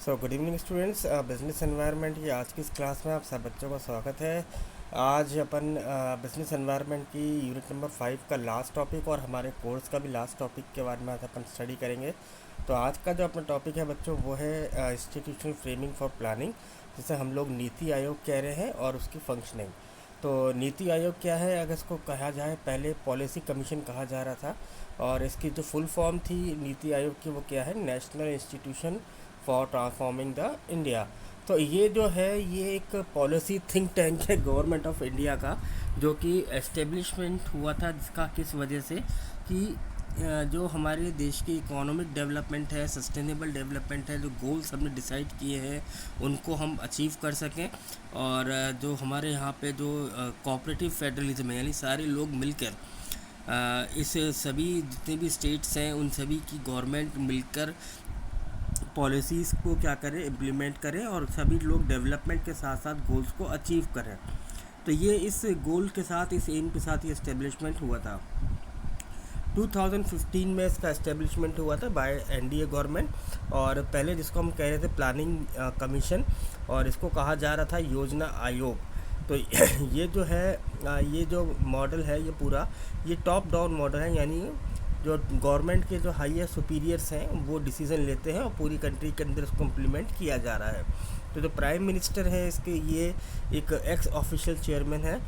So good evening students. Business environment की आज की इस क्लास में आप सब बच्चों का स्वागत है। आज अपन बिजनेस एनवायरनमेंट की यूनिट नंबर 5 का लास्ट टॉपिक और हमारे कोर्स का भी लास्ट टॉपिक के बारे में आज अपन स्टडी करेंगे। तो आज का जो अपना टॉपिक है बच्चों वो है इंस्टीट्यूशनल फ्रेमिंग फॉर प्लानिंग, जिसे हम लोग नीति आयोग कह रहे हैं, और उसकी फंक्शनिंग। तो नीति आयोग क्या है, अगर इसको कहा जाए, पहले पॉलिसी कमीशन कहा जा रहा था, और इसकी जो फुल फॉर्म थी नीति आयोग की वो क्या है, national institution for transforming the India. तो ये जो है ये एक पॉलिसी थिंक टैंक है गवर्नमेंट ऑफ इंडिया का, जो कि एस्टेब्लिशमेंट हुआ था, जिसका किस वजह से कि जो हमारे देश की इकोनॉमिक डेवलपमेंट है, सस्टेनेबल डेवलपमेंट है, जो गोल्स हमने डिसाइड किए हैं उनको हम अचीव कर सकें। और जो हमारे यहाँ पे जो कोऑपरेटिव फेडरलिज्म है, यानी सारे लोग मिलकर इस सभी जितने भी स्टेट्स हैं उन सभी की गवर्नमेंट मिलकर पॉलिसीज़ को क्या करें, इम्प्लीमेंट करें, और सभी लोग डेवलपमेंट के साथ साथ गोल्स को अचीव करें। तो ये इस गोल के साथ, इस एम के साथ ये इस्टेब्लिशमेंट हुआ था। 2015 में इसका इस्टेब्लिशमेंट हुआ था बाय एनडीए गवर्नमेंट, और पहले जिसको हम कह रहे थे प्लानिंग कमीशन, और इसको कहा जा रहा था योजना आयोग। तो ये जो है ये जो मॉडल है ये पूरा ये टॉप डाउन मॉडल है, यानी जो गवर्नमेंट के जो हाईएस्ट सुपीरियर्स हैं वो डिसीज़न लेते हैं और पूरी कंट्री के अंदर इसको इम्प्लीमेंट किया जा रहा है। तो जो प्राइम मिनिस्टर है इसके, ये एक एक्स ऑफिशियल चेयरमैन है।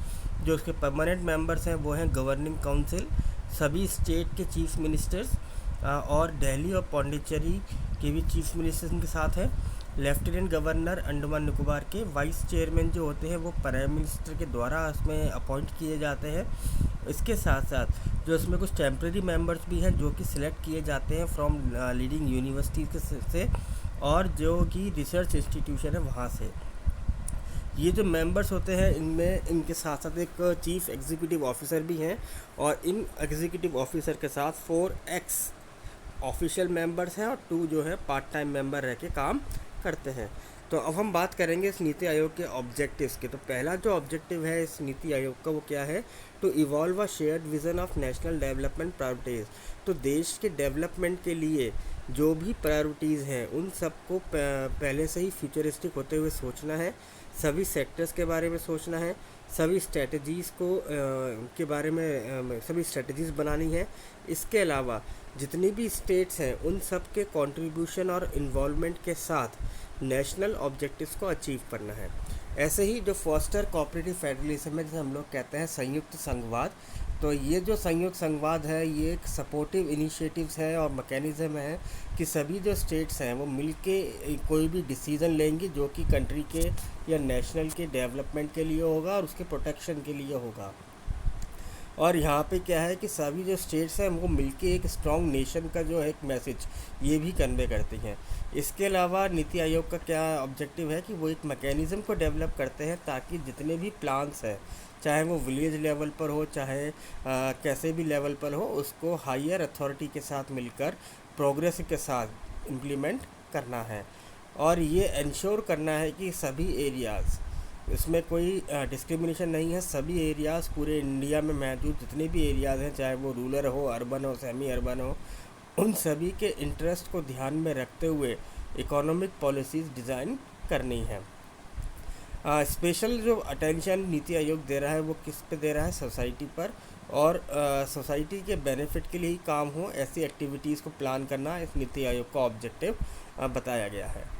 जो उसके परमानेंट मेंबर्स हैं वो हैं गवर्निंग काउंसिल, सभी स्टेट के चीफ मिनिस्टर्स, और दिल्ली और पौंडीचेरी के भी चीफ मिनिस्टर्स इनके साथ हैं। लेफ्टिनेंट गवर्नर अंडमान निकोबार के वाइस चेयरमैन जो होते हैं वो प्राइम मिनिस्टर के द्वारा उसमें अपॉइंट किए जाते हैं। इसके साथ साथ जो इसमें कुछ टेम्प्रेरी मेंबर्स भी हैं जो कि सिलेक्ट किए जाते हैं फ्रॉम लीडिंग यूनिवर्सिटीज़ से, और जो कि रिसर्च इंस्टीट्यूशन है वहाँ से। ये जो मेंबर्स होते हैं इनमें इनके साथ साथ एक चीफ एग्जीक्यूटिव ऑफिसर भी हैं, और इन एग्जीक्यूटिव ऑफिसर के साथ 4 एक्स ऑफिशियल मेंबर्स हैं और 2 जो है पार्ट टाइम मेंबर रह के काम करते हैं। तो अब हम बात करेंगे इस नीति आयोग के ऑब्जेक्टिव्स के। तो पहला जो ऑब्जेक्टिव है इस नीति आयोग का वो क्या है, to evolve a shared vision of national development priorities. तो देश के डेवलपमेंट के लिए जो भी प्रायोरिटीज़ हैं उन सबको पहले से ही फ्यूचरिस्टिक होते हुए सोचना है, सभी सेक्टर्स के बारे में सोचना है, सभी स्ट्रेटजीज़ को के बारे में सभी स्ट्रेटजीज़ बनानी है। इसके अलावा जितनी भी स्टेट्स हैं उन सब के कंट्रीब्यूशन और इन्वॉल्वमेंट के साथ नेशनल ऑब्जेक्टिव्स को अचीव करना है। ऐसे ही जो फॉस्टर कोऑपरेटिव फेडरलिज्म है, जिसे हम लोग कहते हैं संयुक्त संघवाद, तो ये जो संयुक्त संघवाद है ये एक सपोर्टिव इनिशिएटिव्स है और मैकेनिज़्म है कि सभी जो स्टेट्स हैं वो मिलके कोई भी डिसीज़न लेंगी जो कि कंट्री के या नेशनल के डेवलपमेंट के लिए होगा और उसके प्रोटेक्शन के लिए होगा। और यहाँ पे क्या है कि सभी जो स्टेट्स हैं वो मिलके एक स्ट्रॉन्ग नेशन का जो है एक मैसेज ये भी कन्वे करती हैं। इसके अलावा नीति आयोग का क्या ऑब्जेक्टिव है कि वो एक मैकेनिज़्म को डेवलप करते हैं ताकि जितने भी प्लान्स हैं, चाहे वो विलेज लेवल पर हो, चाहे कैसे भी लेवल पर हो, उसको हायर अथॉरिटी के साथ मिलकर प्रोग्रेस के साथ इम्प्लीमेंट करना है। और ये इंश्योर करना है कि सभी एरियाज़, इसमें कोई डिस्क्रिमिनेशन नहीं है, सभी एरियाज़ पूरे इंडिया में मौजूद जितने भी एरियाज़ हैं, चाहे वो रूरल हो, अर्बन हो, सेमी अर्बन हो, उन सभी के इंटरेस्ट को ध्यान में रखते हुए इकोनॉमिक पॉलिसीज़ डिज़ाइन करनी है। स्पेशल जो अटेंशन नीति आयोग दे रहा है वो किस पे दे रहा है, सोसाइटी पर, और सोसाइटी के बेनिफिट के लिए ही काम हो ऐसी एक्टिविटीज़ को प्लान करना इस नीति आयोग का ऑब्जेक्टिव बताया गया है।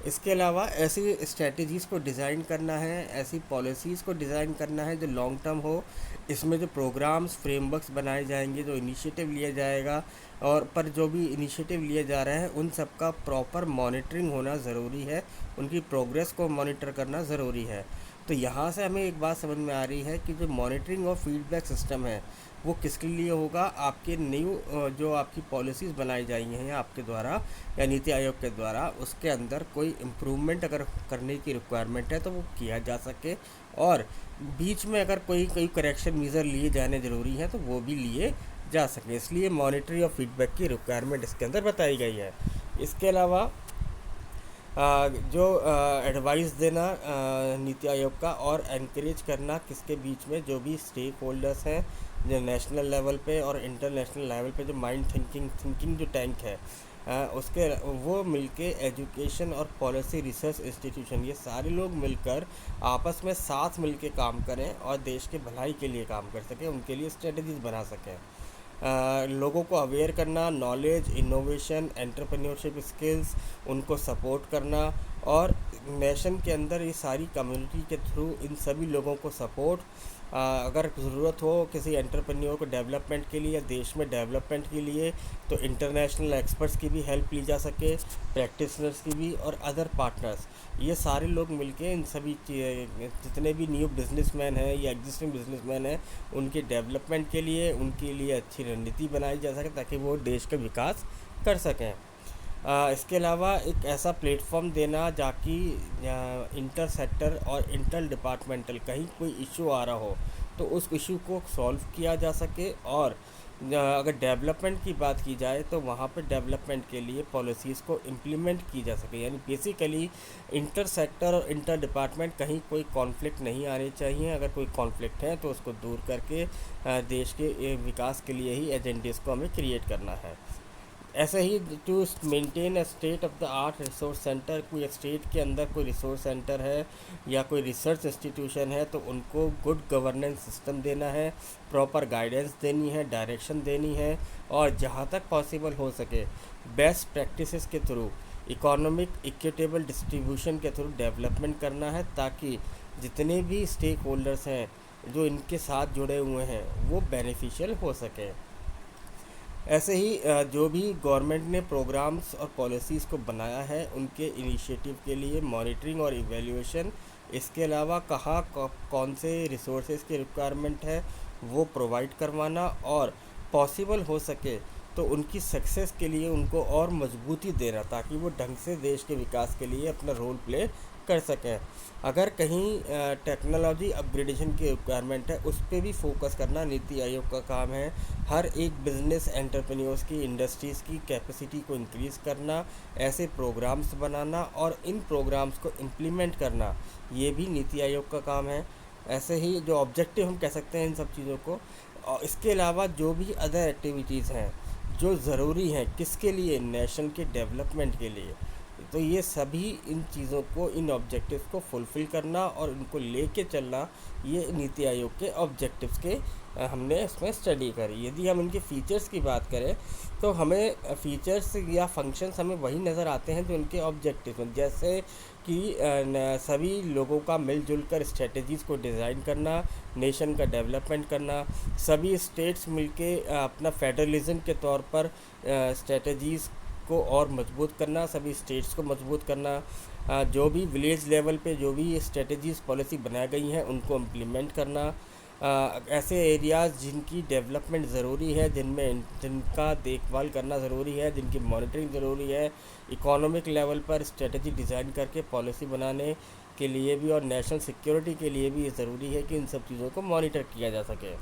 इसके अलावा ऐसी स्ट्रेटजीज़ को डिज़ाइन करना है, ऐसी पॉलिसीज़ को डिज़ाइन करना है जो लॉन्ग टर्म हो। इसमें जो प्रोग्राम्स, फ्रेमवर्क्स बनाए जाएंगे, जो इनिशिएटिव लिया जाएगा, और पर जो भी इनिशिएटिव लिए जा रहे हैं उन सब का प्रॉपर मॉनिटरिंग होना ज़रूरी है, उनकी प्रोग्रेस को मॉनिटर करना ज़रूरी है। तो यहाँ से हमें एक बात समझ में आ रही है कि जो मॉनिटरिंग और फीडबैक सिस्टम है वो किसके लिए होगा, आपके न्यू जो आपकी पॉलिसीज़ बनाई जाएंगी हैं आपके द्वारा या नीति आयोग के द्वारा, उसके अंदर कोई इम्प्रूवमेंट अगर करने की रिक्वायरमेंट है तो वो किया जा सके, और बीच में अगर कोई करेक्शन मेजर लिए जाने ज़रूरी है तो वो भी लिए जा सके। इसलिए मॉनिटरी और फीडबैक की रिक्वायरमेंट इसके अंदर बताई गई है। इसके अलावा जो एडवाइस देना नीति आयोग का और एनकरेज करना किसके बीच में, जो भी स्टेक होल्डर्स हैं, जो नेशनल लेवल पे और इंटरनेशनल लेवल पे जो माइंड थिंकिंग जो टैंक है उसके वो मिलके एजुकेशन और पॉलिसी रिसर्च इंस्टीट्यूशन, ये सारे लोग मिलकर आपस में साथ मिलके काम करें और देश के भलाई के लिए काम कर सकें, उनके लिए स्ट्रेटजीज बना सकें। लोगों को अवेयर करना, नॉलेज, इनोवेशन, एंटरप्रेन्योरशिप स्किल्स, उनको सपोर्ट करना, और नेशन के अंदर ये सारी कम्युनिटी के थ्रू इन सभी लोगों को सपोर्ट, अगर ज़रूरत हो किसी एंटरप्रेन्योर को डेवलपमेंट के लिए या देश में डेवलपमेंट के लिए, तो इंटरनेशनल एक्सपर्ट्स की भी हेल्प ली जा सके, प्रैक्टिशनर्स की भी, और अदर पार्टनर्स, ये सारे लोग मिलके इन सभी जितने भी न्यू बिजनेसमैन हैं या एग्जिस्टिंग बिजनेसमैन हैं, उनके डेवलपमेंट के लिए, उनके लिए अच्छी रणनीति बनाई जा सके ताकि वो देश का विकास कर सकें। इसके अलावा एक ऐसा प्लेटफॉर्म देना जाकि इंटर सेक्टर और इंटर डिपार्टमेंटल कहीं कोई इशू आ रहा हो तो उस इशू को सॉल्व किया जा सके, और अगर डेवलपमेंट की बात की जाए तो वहाँ पर डेवलपमेंट के लिए पॉलिसीज़ को इम्प्लीमेंट की जा सके। यानी बेसिकली इंटर सेक्टर और इंटर डिपार्टमेंट कहीं कोई कॉन्फ्लिक्ट नहीं आने चाहिए। अगर कोई कॉन्फ्लिक्ट है तो उसको दूर करके देश के विकास के लिए ही एजेंडेस को हमें क्रिएट करना है। ऐसे ही to maintain a state of the art resource centre, कोई स्टेट के अंदर कोई रिसोर्स सेंटर है या कोई रिसर्च इंस्टीट्यूशन है तो उनको गुड गवर्नेंस सिस्टम देना है, प्रॉपर गाइडेंस देनी है, डायरेक्शन देनी है, और जहाँ तक पॉसिबल हो सके बेस्ट प्रैक्टिसेस के थ्रू इकोनॉमिक इक्विटेबल डिस्ट्रीब्यूशन के थ्रू डेवलपमेंट करना है, ताकि जितने भी स्टेक होल्डर्स हैं जो इनके साथ जुड़े हुए हैं वो बेनिफिशियल हो सकें। ऐसे ही जो भी गवर्नमेंट ने प्रोग्राम्स और पॉलिसीज़ को बनाया है उनके इनिशिएटिव के लिए मॉनिटरिंग और इवैल्यूएशन, इसके अलावा कहाँ कौन से रिसोर्सेज की रिक्वायरमेंट है वो प्रोवाइड करवाना, और पॉसिबल हो सके तो उनकी सक्सेस के लिए उनको और मजबूती देना ताकि वो ढंग से देश के विकास के लिए अपना रोल प्ले कर सकें। अगर कहीं टेक्नोलॉजी अपग्रेडेशन की रिक्वायरमेंट है उस पर भी फोकस करना नीति आयोग का काम है। हर एक बिजनेस एंटरप्रेन्योर्स की, इंडस्ट्रीज़ की कैपेसिटी को इंक्रीज़ करना, ऐसे प्रोग्राम्स बनाना और इन प्रोग्राम्स को इम्प्लीमेंट करना, ये भी नीति आयोग का काम है। ऐसे ही जो ऑब्जेक्टिव हम कह सकते हैं इन सब चीज़ों को, और इसके अलावा जो भी अदर एक्टिविटीज़ हैं जो ज़रूरी हैं किसके लिए, नेशन के डेवलपमेंट के लिए, तो ये सभी इन चीज़ों को, इन ऑब्जेक्टिव्स को फुलफ़िल करना और इनको लेके चलना, ये नीति आयोग के ऑब्जेक्टिव्स के हमने इसमें स्टडी करी। यदि हम इनके फ़ीचर्स की बात करें तो हमें फ़ीचर्स या फंक्शंस हमें वही नज़र आते हैं जो इनके ऑब्जेक्टिव हैं, जैसे कि सभी लोगों का मिलजुल कर स्ट्रेटजीज़ को डिज़ाइन करना, नेशन का डेवलपमेंट करना, सभी स्टेट्स मिलके अपना फेडरलिज्म के तौर पर स्ट्रेटजीज़ को और मजबूत करना, सभी स्टेट्स को मजबूत करना, जो भी विलेज लेवल पे जो भी स्ट्रेटजीज़ पॉलिसी बनाई गई हैं उनको इम्प्लीमेंट करना, ऐसे एरियाज़ जिनकी डेवलपमेंट ज़रूरी है, जिनका देखभाल करना ज़रूरी है, जिनकी मॉनिटरिंग ज़रूरी है, इकोनॉमिक लेवल पर स्ट्रेटजी डिज़ाइन करके पॉलिसी बनाने के लिए भी और नेशनल सिक्योरिटी के लिए भी ये ज़रूरी है कि इन सब चीज़ों को मॉनिटर किया जा सके।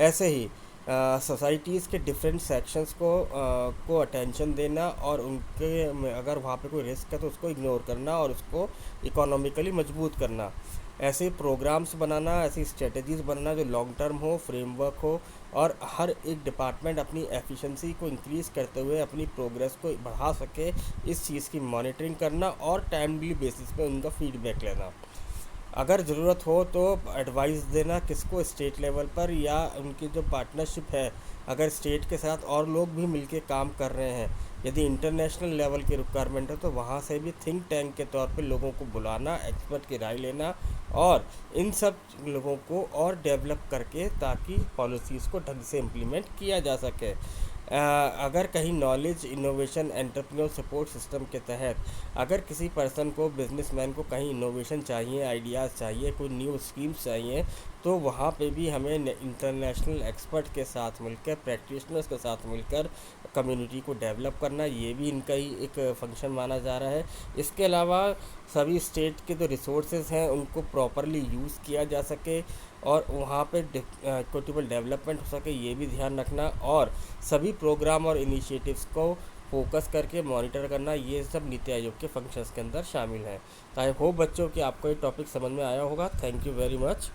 ऐसे ही सोसाइटीज़ के डिफरेंट सेक्शंस को अटेंशन देना और उनके में अगर वहाँ पे कोई रिस्क है तो उसको इग्नोर करना और उसको इकोनॉमिकली मजबूत करना, ऐसे प्रोग्राम्स बनाना, ऐसी स्ट्रेटजीज़ बनाना जो लॉन्ग टर्म हो, फ्रेमवर्क हो, और हर एक डिपार्टमेंट अपनी एफिशिएंसी को इंक्रीज़ करते हुए अपनी प्रोग्रेस को बढ़ा सके, इस चीज़ की मॉनिटरिंग करना और टाइमली बेसिस पे उनका फीडबैक लेना। अगर ज़रूरत हो तो एडवाइस देना किसको, स्टेट लेवल पर, या उनकी जो पार्टनरशिप है अगर स्टेट के साथ और लोग भी मिलके काम कर रहे हैं, यदि इंटरनेशनल लेवल की रिक्वायरमेंट है तो वहाँ से भी थिंक टैंक के तौर पे लोगों को बुलाना, एक्सपर्ट की राय लेना और इन सब लोगों को और डेवलप करके ताकि पॉलिसीज़ को ढंग से इम्प्लीमेंट किया जा सके। अगर कहीं knowledge innovation entrepreneur support system के तहत अगर किसी पर्सन को, बिजनेसमैन को कहीं इनोवेशन चाहिए, आइडियाज़ चाहिए, कोई न्यू स्कीम्स चाहिए, तो वहाँ पे भी हमें इंटरनेशनल एक्सपर्ट के साथ मिलकर, प्रैक्टिशनर्स के साथ मिलकर कम्युनिटी को डेवलप करना, ये भी इनका ही एक फंक्शन माना जा रहा है। इसके अलावा सभी स्टेट के जो रिसोर्सेज हैं उनको प्रॉपरली यूज़ किया जा सके और वहाँ पे इक्विटेबल डेवलपमेंट हो सके, ये भी ध्यान रखना, और सभी प्रोग्राम और इनिशिएटिव्स को फोकस करके मॉनिटर करना, ये सब नीति आयोग के फंक्शंस के अंदर शामिल हैं। तो आई होप बच्चों कि आपको ये टॉपिक समझ में आया होगा। Thank you very much.